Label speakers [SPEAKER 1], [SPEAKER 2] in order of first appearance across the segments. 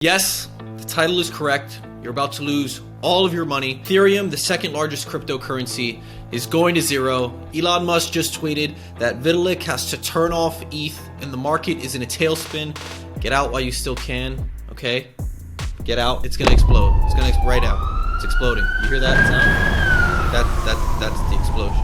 [SPEAKER 1] Yes, the title is correct. You're about to lose all of your money. Ethereum, the second largest cryptocurrency, is going to zero. Elon Musk just tweeted that Vitalik has to turn off ETH and the market is in a tailspin. Get out while you still can, okay? Get out. It's gonna explode. It's gonna right now. It's exploding. You hear that sound? That's the explosion.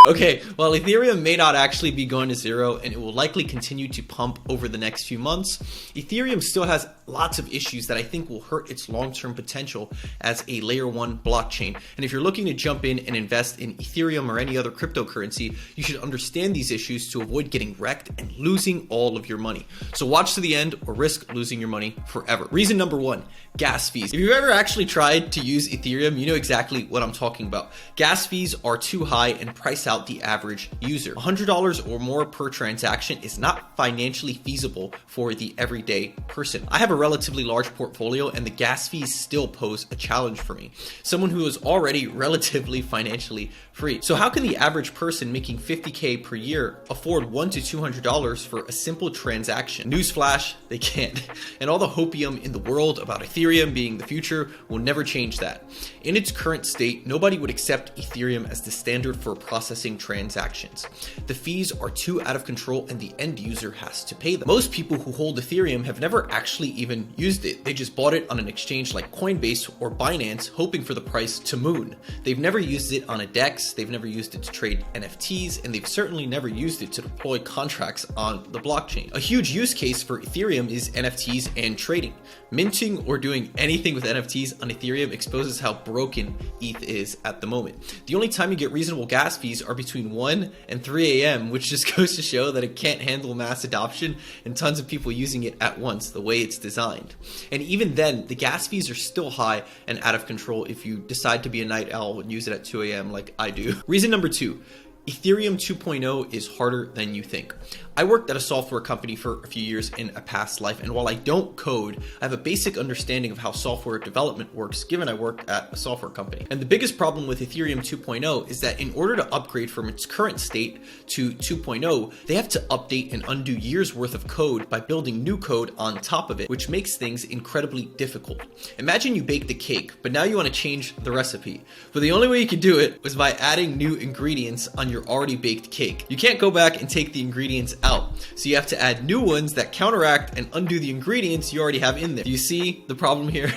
[SPEAKER 1] Okay, well, Ethereum may not actually be going to zero and it will likely continue to pump over the next few months. Ethereum still has lots of issues that I think will hurt its long-term potential as a layer 1 blockchain. And if you're looking to jump in and invest in Ethereum or any other cryptocurrency, you should understand these issues to avoid getting wrecked and losing all of your money. So watch to the end or risk losing your money forever. Reason number 1, gas fees. If you've ever actually tried to use Ethereum, you know exactly what I'm talking about. Gas fees are too high and price out the average user. $100 or more per transaction is not financially feasible for the everyday person. I have a relatively large portfolio and the gas fees still pose a challenge for me, someone who is already relatively financially free. So how can the average person making $50K per year afford $100 to $200 for a simple transaction? Newsflash, they can't. And all the hopium in the world about Ethereum being the future will never change that. In its current state, nobody would accept Ethereum as the standard for processing transactions. The fees are too out of control and the end user has to pay them. Most people who hold Ethereum have never actually even used it. They just bought it on an exchange like Coinbase or Binance, hoping for the price to moon. They've never used it on a DEX, they've never used it to trade NFTs, and they've certainly never used it to deploy contracts on the blockchain. A huge use case for Ethereum is NFTs and trading. Minting or doing anything with NFTs on Ethereum exposes how broken ETH is at the moment. The only time you get reasonable gas fees are between 1 and 3 a.m., which just goes to show that it can't handle mass adoption and tons of people using it at once the way it's designed. And even then, the gas fees are still high and out of control if you decide to be a night owl and use it at 2 a.m. like I do. Reason number 2. Ethereum 2.0 is harder than you think. I worked at a software company for a few years in a past life, and while I don't code, I have a basic understanding of how software development works given I worked at a software company. And the biggest problem with Ethereum 2.0 is that in order to upgrade from its current state to 2.0, they have to update and undo years worth of code by building new code on top of it, which makes things incredibly difficult. Imagine you baked a cake, but now you want to change the recipe. But the only way you could do it was by adding new ingredients on your already baked cake. You can't go back and take the ingredients out, so you have to add new ones that counteract and undo the ingredients you already have in there. Do you see the problem here?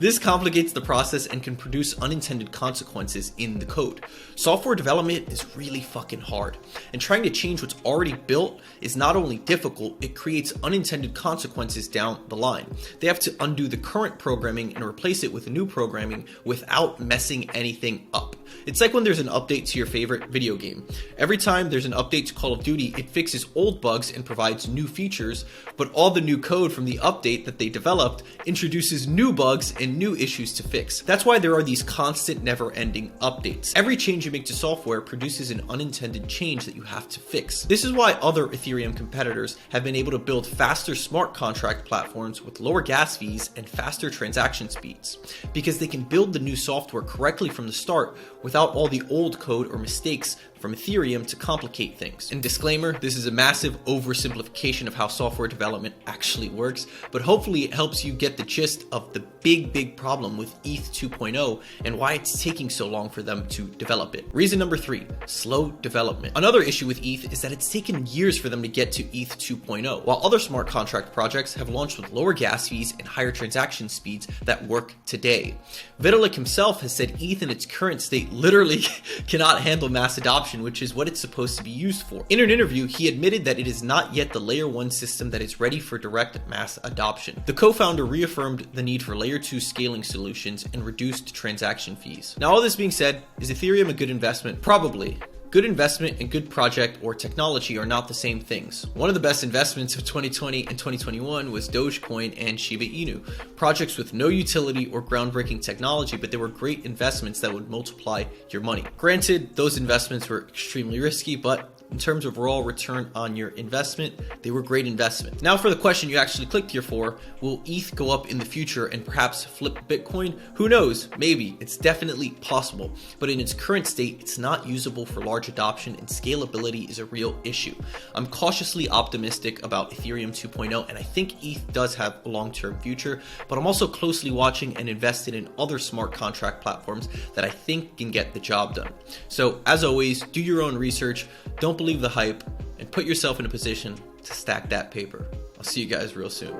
[SPEAKER 1] This complicates the process and can produce unintended consequences in the code. Software development is really fucking hard, and trying to change what's already built is not only difficult, it creates unintended consequences down the line. They have to undo the current programming and replace it with new programming without messing anything up. It's like when there's an update to your favorite video game. Every time there's an update to Call of Duty, it fixes old bugs and provides new features, but all the new code from the update that they developed introduces new bugs and new issues to fix. That's why there are these constant, never-ending updates. Every change you make to software produces an unintended change that you have to fix. This is why other Ethereum competitors have been able to build faster smart contract platforms with lower gas fees and faster transaction speeds, because they can build the new software correctly from the start without all the old code or mistakes from Ethereum to complicate things. And disclaimer, this is a massive oversimplification of how software development actually works, but hopefully it helps you get the gist of the big problem with ETH 2.0 and why it's taking so long for them to develop it. Reason number 3, slow development. Another issue with ETH is that it's taken years for them to get to ETH 2.0, while other smart contract projects have launched with lower gas fees and higher transaction speeds that work today. Vitalik himself has said ETH in its current state literally cannot handle mass adoption, which is what it's supposed to be used for. In an interview, he admitted that it is not yet the layer 1 system that is ready for direct mass adoption. The co-founder reaffirmed the need for layer 2 scaling solutions and reduced transaction fees. Now, all this being said, is Ethereum a good investment? Probably. Good investment and good project or technology are not the same things. One of the best investments of 2020 and 2021 was Dogecoin and Shiba Inu, projects with no utility or groundbreaking technology, but they were great investments that would multiply your money. Granted, those investments were extremely risky, but in terms of raw return on your investment, they were great investments. Now for the question you actually clicked here for, will ETH go up in the future and perhaps flip Bitcoin? Who knows? Maybe. It's definitely possible. But in its current state, it's not usable for large adoption and scalability is a real issue. I'm cautiously optimistic about Ethereum 2.0 and I think ETH does have a long-term future, but I'm also closely watching and invested in other smart contract platforms that I think can get the job done. So as always, do your own research, don't believe the hype, and put yourself in a position to stack that paper. I'll see you guys real soon.